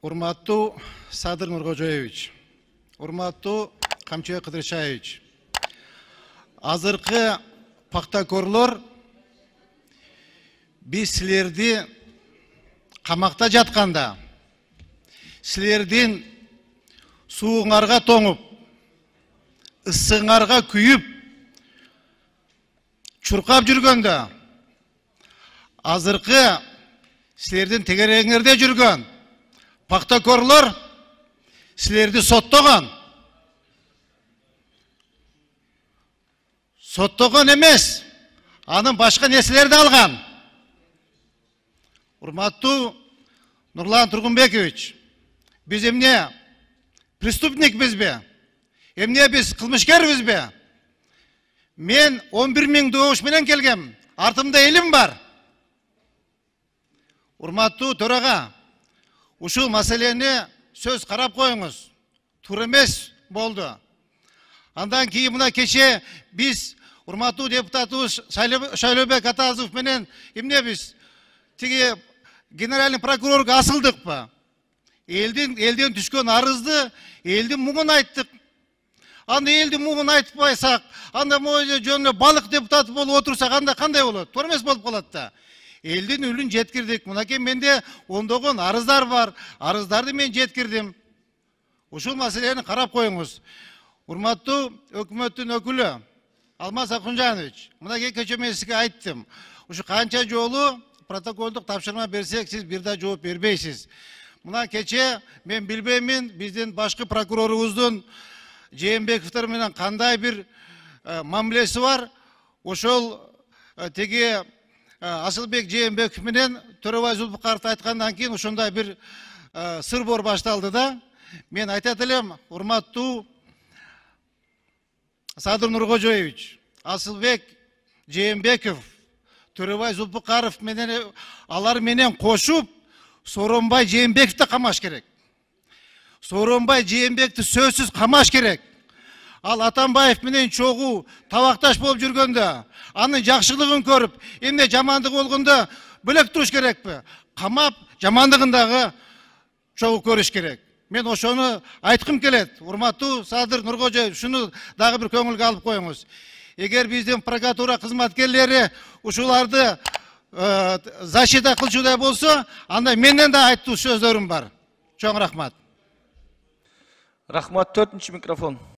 Урматтуу Садыр Нуркожоевич, урматтуу Камчыбек Кыдырчаевич, азыркы пактакорлор биз силерди камакта жатканда, силердин сууңарга тоңуп, ысыңарга күйүп, чуркап жүргөндө, азыркы силердин тегереңерде жүргөн пактакорлор силерди соттогон. Соттогон эмес, анын башка нерселерди алган. Урматтуу Нурлан Тургунбекович, биз эмне преступникпизби? Эмне биз кылмышкербизби? Мен 11.000 добуш менен келгем. Артымда элим бар. Урматтуу төрага, ушул маселени сөз карап коюңуз. Туура эмес болду. Андан кийин мына кече биз урматтуу депутатыбыз Шайлообек Атазов менен эмне биз тиги генеральный прокурорго асылдыкпы? Элден түшкөн арызды элдин муңун айттык. Анда элдин муңун айтпайсак, анда мойы жөнүнө балык депутаты болуп отурсак, анда кандай болот? Туура эмес болуп калат да. Элдин үлүн жеткирдик. Мынакей менде ондогон арыздар бар. Арыздарды мен жеткирдим. Ушул маселени карап коюңуз. Урматтуу өкмөттүн өкүлү Алмаз Акунжанович, мынакей кече мен сизге айттым. Ушу канча жолу протоколдук тапшырма берсек, сиз бир да жооп бербейсиз. Мына кече мен билбеймин, биздин башкы прокурорубуздун Жээнбековдор менен кандай бир мамилеси бар. Ошол теги Асылбек Жээнбеков менен Төрөбай Зулпукаровду айткандан кийин ошондой бир сырбор башталды да. Мен айтат элем, урматтуу Садыр Нуркожоевич, Асылбек Жээнбеков, Төрөбай Зулпукаров менен алар менен кошуп Сооронбай Жээнбековду камаш керек. Сооронбай Жээнбековду сөзсүз камаш керек. Ал Атамбаев менен чогуу табакташ болуп жүргөндө, анын жакшылыгын көрүп, эмне жамандыгы болгондо бөлөк туруш керекпи? Камап, жамандыгындагы чогуу көрүш керек. Мен ошону айткым келет. Урматтуу Садыр Нуркожоев, шуну дагы бир көңүлгө алып коюңуз. Эгер биздин прокуратура кызматкерлери ушуларды защита кылчудай болсо, анда менден да айттуу сөздөрүм бар. Чоң рахмат. Рахмат, 4-микрофон.